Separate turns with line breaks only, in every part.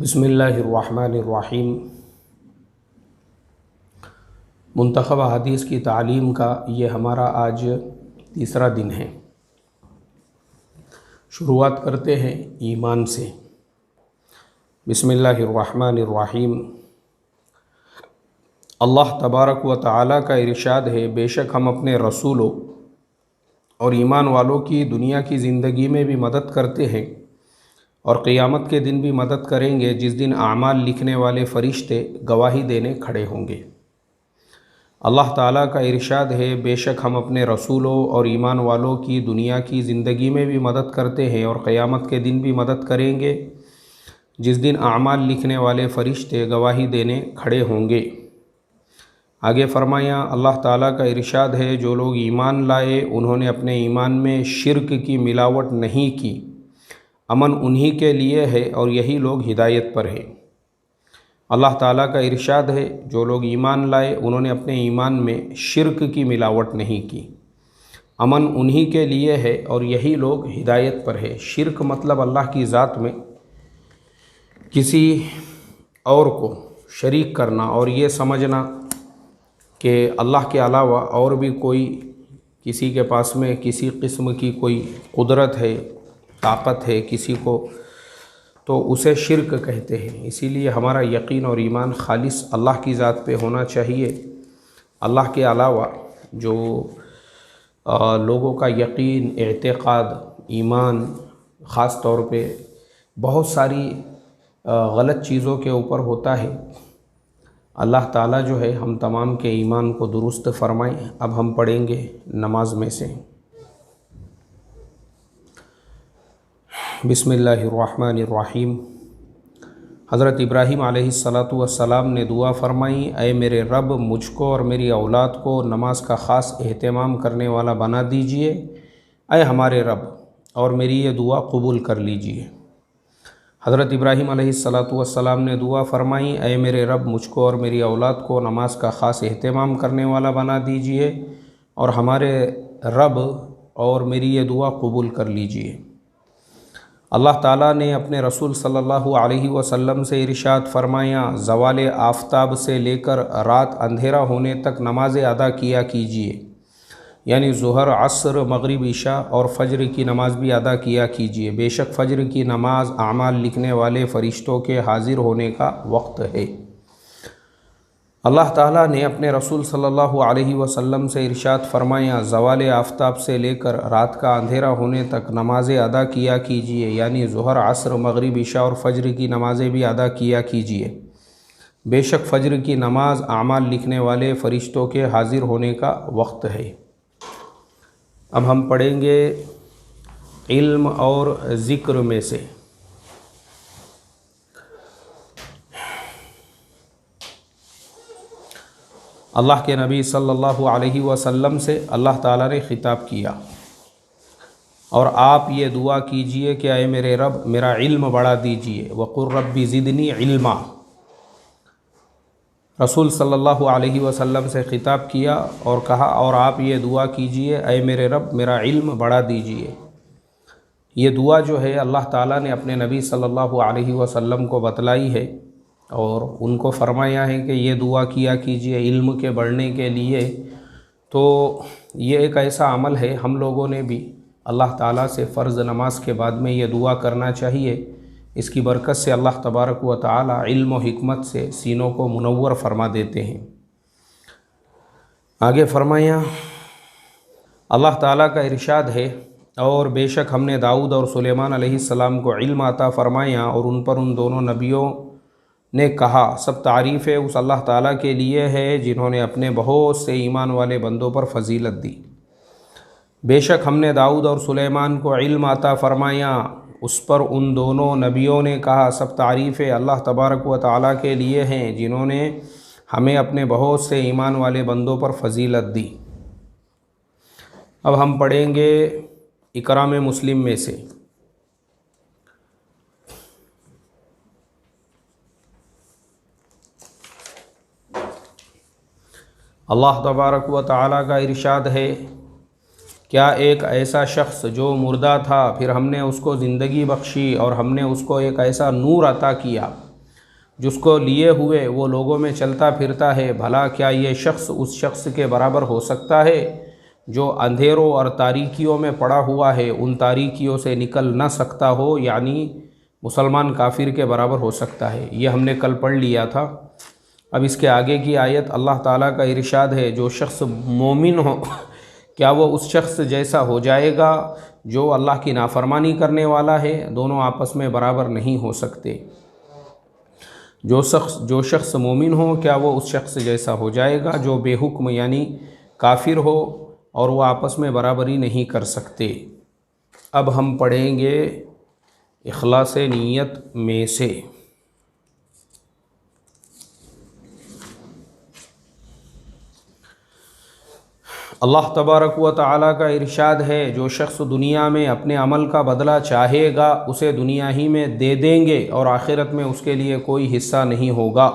بسم اللہ الرحمن الرحیم۔ منتخبہ حدیث کی تعلیم کا یہ ہمارا آج تیسرا دن ہے۔ شروعات کرتے ہیں ایمان سے۔ بسم اللہ الرحمن الرحیم۔ اللہ تبارک و تعالیٰ کا ارشاد ہے، بے شک ہم اپنے رسولوں اور ایمان والوں کی دنیا کی زندگی میں بھی مدد کرتے ہیں اور قیامت کے دن بھی مدد کریں گے، جس دن اعمال لکھنے والے فرشتے گواہی دینے کھڑے ہوں گے۔ اللہ تعالیٰ کا ارشاد ہے، بے شک ہم اپنے رسولوں اور ایمان والوں کی دنیا کی زندگی میں بھی مدد کرتے ہیں اور قیامت کے دن بھی مدد کریں گے، جس دن اعمال لکھنے والے فرشتے گواہی دینے کھڑے ہوں گے۔ آگے فرمایا، اللہ تعالیٰ کا ارشاد ہے، جو لوگ ایمان لائے انہوں نے اپنے ایمان میں شرک کی ملاوٹ نہیں کی، امن انہی کے لیے ہے اور یہی لوگ ہدایت پر ہیں۔ اللہ تعالیٰ کا ارشاد ہے، جو لوگ ایمان لائے انہوں نے اپنے ایمان میں شرک کی ملاوٹ نہیں کی، امن انہی کے لیے ہے اور یہی لوگ ہدایت پر ہے۔ شرک مطلب اللہ کی ذات میں کسی اور کو شریک کرنا اور یہ سمجھنا کہ اللہ کے علاوہ اور بھی کوئی کسی کے پاس میں کسی قسم کی کوئی قدرت ہے، طاقت ہے کسی کو، تو اسے شرک کہتے ہیں۔ اسی لیے ہمارا یقین اور ایمان خالص اللہ کی ذات پہ ہونا چاہیے۔ اللہ کے علاوہ جو لوگوں کا یقین، اعتقاد، ایمان خاص طور پہ بہت ساری غلط چیزوں کے اوپر ہوتا ہے، اللہ تعالیٰ جو ہے ہم تمام کے ایمان کو درست فرمائیں۔ اب ہم پڑھیں گے نماز میں سے۔ بسم اللہ الرحمن الرحیم۔ حضرت ابراہیم علیہ السلام نے دعا فرمائی، اے میرے رب، مجھ کو اور میری اولاد کو نماز کا خاص اہتمام کرنے والا بنا دیجئے۔ اے ہمارے رب، اور میری یہ دعا قبول کر لیجئے۔ حضرت ابراہیم علیہ السلام نے دعا فرمائی، اے میرے رب، مجھ کو اور میری اولاد کو نماز کا خاص اہتمام کرنے والا بنا دیجئے، اور ہمارے رب اور میری یہ دعا قبول کر لیجئے۔ اللہ تعالیٰ نے اپنے رسول صلی اللہ علیہ وسلم سے ارشاد فرمایا، زوال آفتاب سے لے کر رات اندھیرا ہونے تک نمازیں ادا کیا کیجیے، یعنی ظہر، عصر، مغرب، عشاء اور فجر کی نماز بھی ادا کیا کیجیے۔ بے شک فجر کی نماز اعمال لکھنے والے فرشتوں کے حاضر ہونے کا وقت ہے۔ اللہ تعالیٰ نے اپنے رسول صلی اللہ علیہ وسلم سے ارشاد فرمایا، زوال آفتاب سے لے کر رات کا اندھیرا ہونے تک نمازیں ادا کیا کیجیے، یعنی ظہر، عصر، مغرب، عشاء اور فجر کی نمازیں بھی ادا کیا کیجیے۔ بے شک فجر کی نماز اعمال لکھنے والے فرشتوں کے حاضر ہونے کا وقت ہے۔ اب ہم پڑھیں گے علم اور ذکر میں سے۔ اللہ کے نبی صلی اللہ علیہ وسلم سے اللہ تعالیٰ نے خطاب کیا، اور آپ یہ دعا کیجئے کہ اے میرے رب، میرا علم بڑھا دیجئے، وقل رب زدنی علما۔ رسول صلی اللہ علیہ وسلم سے خطاب کیا اور کہا، اور آپ یہ دعا کیجئے، اے میرے رب، میرا علم بڑھا دیجئے۔ یہ دعا جو ہے اللہ تعالیٰ نے اپنے نبی صلی اللہ علیہ وسلم کو بتلائی ہے اور ان کو فرمایا ہے کہ یہ دعا کیا کیجئے علم کے بڑھنے کے لیے۔ تو یہ ایک ایسا عمل ہے، ہم لوگوں نے بھی اللہ تعالیٰ سے فرض نماز کے بعد میں یہ دعا کرنا چاہیے۔ اس کی برکت سے اللہ تبارک و تعالیٰ علم و حکمت سے سینوں کو منور فرما دیتے ہیں۔ آگے فرمایا، اللہ تعالیٰ کا ارشاد ہے، اور بے شک ہم نے داؤد اور سلیمان علیہ السلام کو علم عطا فرمایا اور ان پر ان دونوں نبیوں نے کہا، سب تعریفیں اس اللہ تعالیٰ کے لیے ہے جنہوں نے اپنے بہت سے ایمان والے بندوں پر فضیلت دی۔ بے شک ہم نے داؤد اور سلیمان کو علم عطا فرمایا، اس پر ان دونوں نبیوں نے کہا، سب تعریفیں اللہ تبارک و تعالیٰ کے لیے ہیں جنہوں نے ہمیں اپنے بہت سے ایمان والے بندوں پر فضیلت دی۔ اب ہم پڑھیں گے اکرام مسلم میں سے۔ اللہ تبارک و تعالیٰ کا ارشاد ہے، کیا ایک ایسا شخص جو مردہ تھا پھر ہم نے اس کو زندگی بخشی اور ہم نے اس کو ایک ایسا نور عطا کیا جس کو لیے ہوئے وہ لوگوں میں چلتا پھرتا ہے، بھلا کیا یہ شخص اس شخص کے برابر ہو سکتا ہے جو اندھیروں اور تاریکیوں میں پڑا ہوا ہے، ان تاریکیوں سے نکل نہ سکتا ہو، یعنی مسلمان کافر کے برابر ہو سکتا ہے؟ یہ ہم نے کل پڑھ لیا تھا۔ اب اس کے آگے کی آیت اللہ تعالیٰ کا ارشاد ہے، جو شخص مومن ہو کیا وہ اس شخص جیسا ہو جائے گا جو اللہ کی نافرمانی کرنے والا ہے؟ دونوں آپس میں برابر نہیں ہو سکتے۔ جو شخص مومن ہو کیا وہ اس شخص جیسا ہو جائے گا جو بے حکم یعنی کافر ہو، اور وہ آپس میں برابری نہیں کر سکتے۔ اب ہم پڑھیں گے اخلاص نیت میں سے۔ اللہ تبارک و تعالیٰ کا ارشاد ہے، جو شخص دنیا میں اپنے عمل کا بدلہ چاہے گا اسے دنیا ہی میں دے دیں گے اور آخرت میں اس کے لیے کوئی حصہ نہیں ہوگا،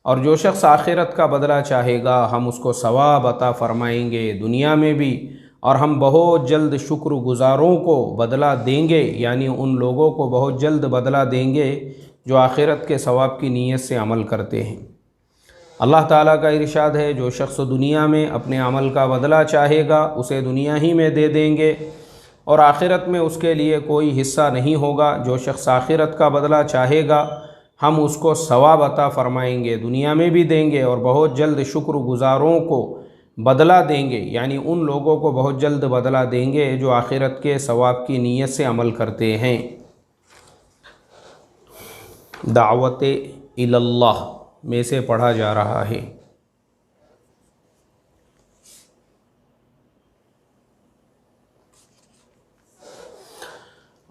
اور جو شخص آخرت کا بدلہ چاہے گا ہم اس کو ثواب عطا فرمائیں گے دنیا میں بھی، اور ہم بہت جلد شکر گزاروں کو بدلہ دیں گے، یعنی ان لوگوں کو بہت جلد بدلہ دیں گے جو آخرت کے ثواب کی نیت سے عمل کرتے ہیں۔ اللہ تعالیٰ کا ارشاد ہے، جو شخص دنیا میں اپنے عمل کا بدلہ چاہے گا اسے دنیا ہی میں دے دیں گے اور آخرت میں اس کے لیے کوئی حصہ نہیں ہوگا۔ جو شخص آخرت کا بدلہ چاہے گا ہم اس کو ثواب عطا فرمائیں گے، دنیا میں بھی دیں گے، اور بہت جلد شکر گزاروں کو بدلہ دیں گے، یعنی ان لوگوں کو بہت جلد بدلہ دیں گے جو آخرت کے ثواب کی نیت سے عمل کرتے ہیں۔ دعوت اللہ میں سے پڑھا جا رہا ہے۔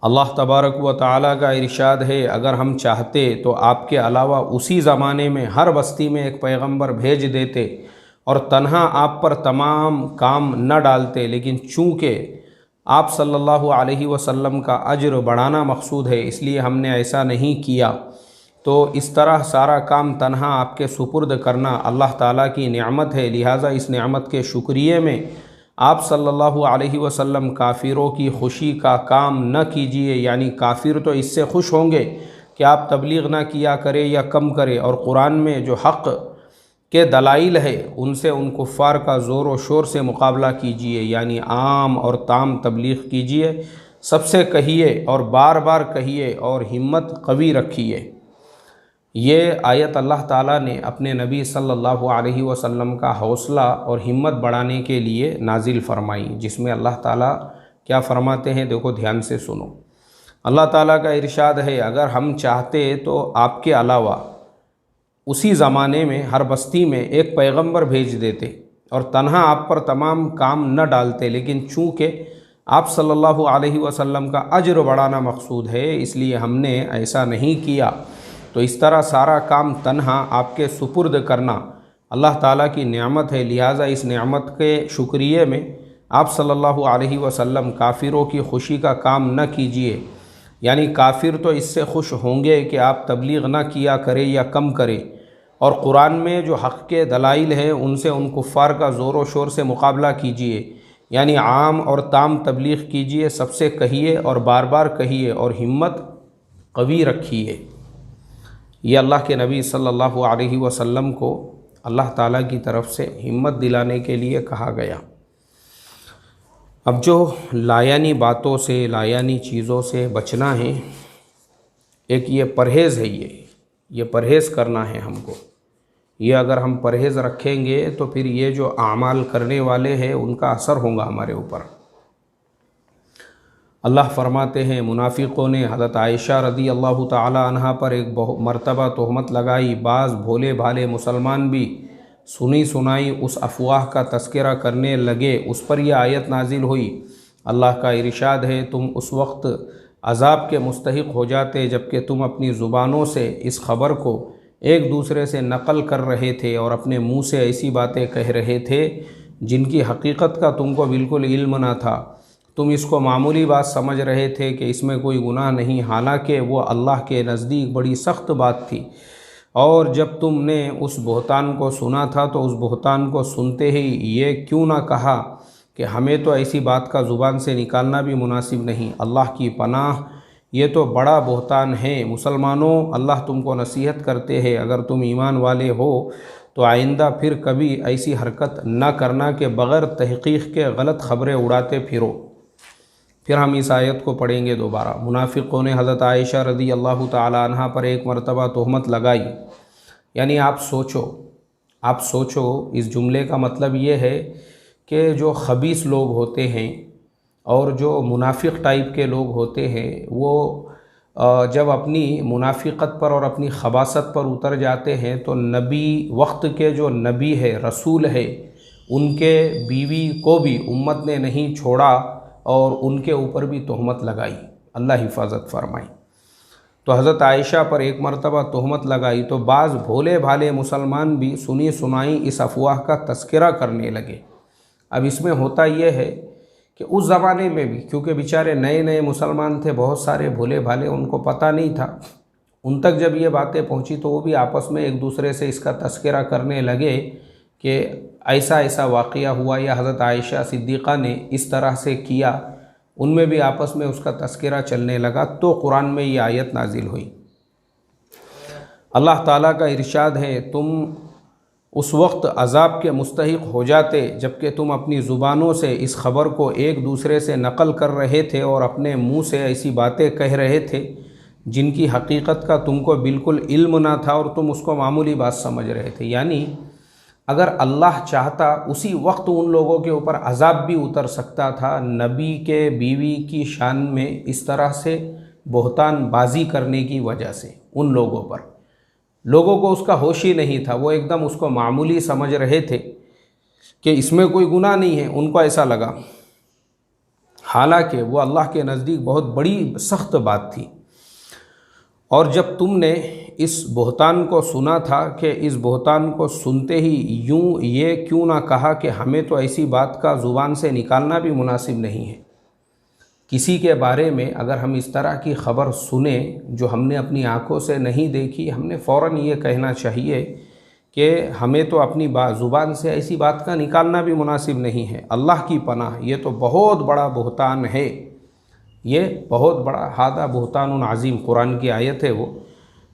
اللہ تبارک و تعالیٰ کا ارشاد ہے، اگر ہم چاہتے تو آپ کے علاوہ اسی زمانے میں ہر بستی میں ایک پیغمبر بھیج دیتے اور تنہا آپ پر تمام کام نہ ڈالتے، لیکن چونکہ آپ صلی اللہ علیہ وسلم کا اجر بڑھانا مقصود ہے اس لیے ہم نے ایسا نہیں کیا۔ تو اس طرح سارا کام تنہا آپ کے سپرد کرنا اللہ تعالیٰ کی نعمت ہے، لہٰذا اس نعمت کے شکریے میں آپ صلی اللہ علیہ وسلم کافروں کی خوشی کا کام نہ کیجیے، یعنی کافر تو اس سے خوش ہوں گے کہ آپ تبلیغ نہ کیا کرے یا کم کرے، اور قرآن میں جو حق کے دلائل ہے ان سے ان کفار کا زور و شور سے مقابلہ کیجیے، یعنی عام اور تام تبلیغ کیجیے، سب سے کہیے اور بار بار کہیے اور ہمت قوی رکھیے۔ یہ آیت اللہ تعالیٰ نے اپنے نبی صلی اللہ علیہ وسلم کا حوصلہ اور ہمت بڑھانے کے لیے نازل فرمائی، جس میں اللہ تعالیٰ کیا فرماتے ہیں دیکھو دھیان سے سنو۔ اللہ تعالیٰ کا ارشاد ہے، اگر ہم چاہتے تو آپ کے علاوہ اسی زمانے میں ہر بستی میں ایک پیغمبر بھیج دیتے اور تنہا آپ پر تمام کام نہ ڈالتے، لیکن چونکہ آپ صلی اللہ علیہ وسلم کا اجر بڑھانا مقصود ہے اس لیے ہم نے ایسا نہیں کیا۔ تو اس طرح سارا کام تنہا آپ کے سپرد کرنا اللہ تعالیٰ کی نعمت ہے، لہٰذا اس نعمت کے شکریے میں آپ صلی اللہ علیہ وسلم کافروں کی خوشی کا کام نہ کیجیے، یعنی کافر تو اس سے خوش ہوں گے کہ آپ تبلیغ نہ کیا کرے یا کم کرے، اور قرآن میں جو حق کے دلائل ہیں ان سے ان کفار کا زور و شور سے مقابلہ کیجیے، یعنی عام اور تام تبلیغ کیجیے، سب سے کہیے اور بار بار کہیے اور ہمت قوی رکھیے۔ یہ اللہ کے نبی صلی اللہ علیہ وسلم کو اللہ تعالیٰ کی طرف سے ہمت دلانے کے لیے کہا گیا۔ اب جو لایانی باتوں سے لایانی چیزوں سے بچنا ہے، ایک یہ پرہیز ہے، یہ پرہیز کرنا ہے ہم کو۔ یہ اگر ہم پرہیز رکھیں گے تو پھر یہ جو اعمال کرنے والے ہیں ان کا اثر ہوگا ہمارے اوپر۔ اللہ فرماتے ہیں، منافقوں نے حضرت عائشہ رضی اللہ تعالی عنہا پر ایک مرتبہ تہمت لگائی، بعض بھولے بھالے مسلمان بھی سنی سنائی اس افواہ کا تذکرہ کرنے لگے، اس پر یہ آیت نازل ہوئی۔ اللہ کا ارشاد ہے، تم اس وقت عذاب کے مستحق ہو جاتے جبکہ تم اپنی زبانوں سے اس خبر کو ایک دوسرے سے نقل کر رہے تھے اور اپنے منہ سے ایسی باتیں کہہ رہے تھے جن کی حقیقت کا تم کو بالکل علم نہ تھا۔ تم اس کو معمولی بات سمجھ رہے تھے کہ اس میں کوئی گناہ نہیں، حالانکہ وہ اللہ کے نزدیک بڑی سخت بات تھی۔ اور جب تم نے اس بہتان کو سنا تھا تو اس بہتان کو سنتے ہی یہ کیوں نہ کہا کہ ہمیں تو ایسی بات کا زبان سے نکالنا بھی مناسب نہیں، اللہ کی پناہ یہ تو بڑا بہتان ہے۔ مسلمانوں، اللہ تم کو نصیحت کرتے ہیں، اگر تم ایمان والے ہو تو آئندہ پھر کبھی ایسی حرکت نہ کرنا کہ بغیر تحقیق کے غلط خبریں اڑاتے پھرو۔ پھر ہم اس آیت کو پڑھیں گے دوبارہ۔ منافقوں نے حضرت عائشہ رضی اللہ تعالی عنہ پر ایک مرتبہ تہمت لگائی۔ یعنی آپ سوچو، اس جملے کا مطلب یہ ہے کہ جو خبیث لوگ ہوتے ہیں اور جو منافق ٹائپ کے لوگ ہوتے ہیں، وہ جب اپنی منافقت پر اور اپنی خباثت پر اتر جاتے ہیں تو نبی، وقت کے جو نبی ہے، رسول ہے، ان کے بیوی کو بھی امت نے نہیں چھوڑا اور ان کے اوپر بھی تہمت لگائی۔ اللہ حفاظت فرمائے۔ تو حضرت عائشہ پر ایک مرتبہ تہمت لگائی تو بعض بھولے بھالے مسلمان بھی سنی سنائی اس افواہ کا تذکرہ کرنے لگے۔ اب اس میں ہوتا یہ ہے کہ اس زمانے میں بھی، کیونکہ بیچارے نئے نئے مسلمان تھے، بہت سارے بھولے بھالے، ان کو پتہ نہیں تھا، ان تک جب یہ باتیں پہنچی تو وہ بھی آپس میں ایک دوسرے سے اس کا تذکرہ کرنے لگے کہ ایسا واقعہ ہوا یا حضرت عائشہ صدیقہ نے اس طرح سے کیا۔ ان میں بھی آپس میں اس کا تذکرہ چلنے لگا تو قرآن میں یہ آیت نازل ہوئی۔ اللہ تعالیٰ کا ارشاد ہے، تم اس وقت عذاب کے مستحق ہو جاتے جبکہ تم اپنی زبانوں سے اس خبر کو ایک دوسرے سے نقل کر رہے تھے اور اپنے منہ سے ایسی باتیں کہہ رہے تھے جن کی حقیقت کا تم کو بالکل علم نہ تھا اور تم اس کو معمولی بات سمجھ رہے تھے۔ یعنی اگر اللہ چاہتا اسی وقت ان لوگوں کے اوپر عذاب بھی اتر سکتا تھا، نبی کے بیوی کی شان میں اس طرح سے بہتان بازی کرنے کی وجہ سے ان لوگوں کو اس کا ہوش ہی نہیں تھا، وہ ایک دم اس کو معمولی سمجھ رہے تھے کہ اس میں کوئی گناہ نہیں ہے، ان کو ایسا لگا، حالانکہ وہ اللہ کے نزدیک بہت بڑی سخت بات تھی۔ اور جب تم نے اس بہتان کو سنا تھا کہ اس بہتان کو سنتے ہی یوں یہ کیوں نہ کہا کہ ہمیں تو ایسی بات کا زبان سے نکالنا بھی مناسب نہیں ہے۔ کسی کے بارے میں اگر ہم اس طرح کی خبر سنیں جو ہم نے اپنی آنکھوں سے نہیں دیکھی، ہم نے فوراً یہ کہنا چاہیے کہ ہمیں تو اپنی زبان سے ایسی بات کا نکالنا بھی مناسب نہیں ہے۔ اللہ کی پناہ، یہ تو بہت بڑا بہتان ہے، یہ بہت بڑا، ھذا بہتان عظیم، قرآن کی آیت ہے وہ۔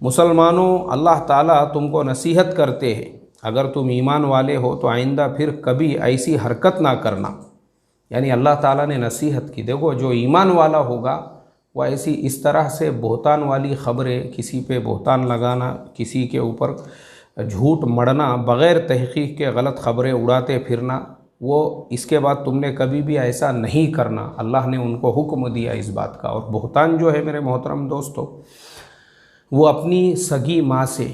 مسلمانوں، اللہ تعالیٰ تم کو نصیحت کرتے ہیں، اگر تم ایمان والے ہو تو آئندہ پھر کبھی ایسی حرکت نہ کرنا۔ یعنی اللہ تعالیٰ نے نصیحت کی، دیکھو جو ایمان والا ہوگا وہ ایسی اس طرح سے بہتان والی خبریں، کسی پہ بہتان لگانا، کسی کے اوپر جھوٹ مڑنا، بغیر تحقیق کے غلط خبریں اڑاتے پھرنا، وہ اس کے بعد تم نے کبھی بھی ایسا نہیں کرنا۔ اللہ نے ان کو حکم دیا اس بات کا۔ اور بہتان جو ہے میرے محترم دوستو، وہ اپنی سگی ماں سے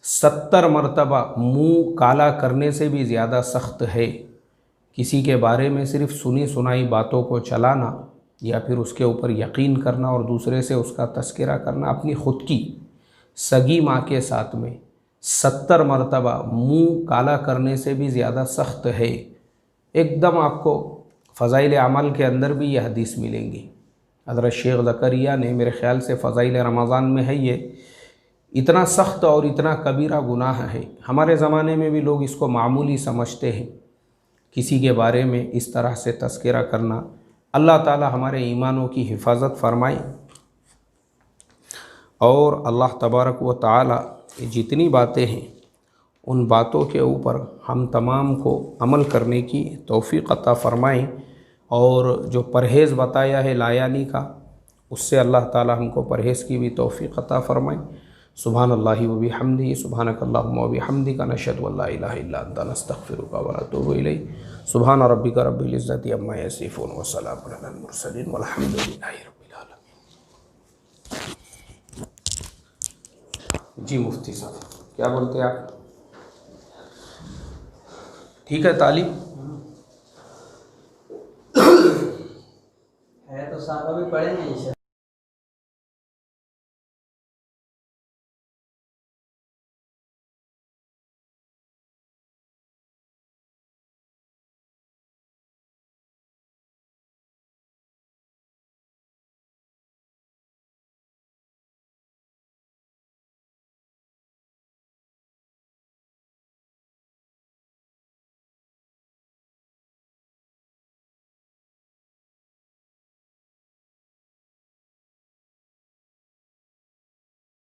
70 مرتبہ منہ کالا کرنے سے بھی زیادہ سخت ہے۔ کسی کے بارے میں صرف سنی سنائی باتوں کو چلانا یا پھر اس کے اوپر یقین کرنا اور دوسرے سے اس کا تذکرہ کرنا، اپنی خود کی سگی ماں کے ساتھ میں 70 مرتبہ منہ کالا کرنے سے بھی زیادہ سخت ہے۔ ایک دم آپ کو فضائل اعمال کے اندر بھی یہ حدیث ملیں گی۔ حضرت شیخ زکریا نے، میرے خیال سے فضائل رمضان میں ہے، یہ اتنا سخت اور اتنا کبیرہ گناہ ہے، ہمارے زمانے میں بھی لوگ اس کو معمولی سمجھتے ہیں، کسی کے بارے میں اس طرح سے تذکرہ کرنا۔ اللہ تعالی ہمارے ایمانوں کی حفاظت فرمائے، اور اللہ تبارک و تعالی جتنی باتیں ہیں ان باتوں کے اوپر ہم تمام کو عمل کرنے کی توفیق عطا فرمائیں، اور جو پرہیز بتایا ہے لایانی کا، اس سے اللہ تعالی ہم کو پرہیز کی بھی توفیق عطا فرمائیں۔ سبحان اللہ و بحمدہ، سبحانک اللہم و بحمدک، نشہد ان لا الہ الا انت، نستغفرک و نتوب الیک۔ سبحان ربک رب العزت عما یصفون وسلام علی المرسلین والحمد للہ رب العالمین۔ جی مفتی صاحب کیا بولتے ہیں آپ؟ ٹھیک ہے تعلیم
ہے تو صاحب ابھی پڑھیں گے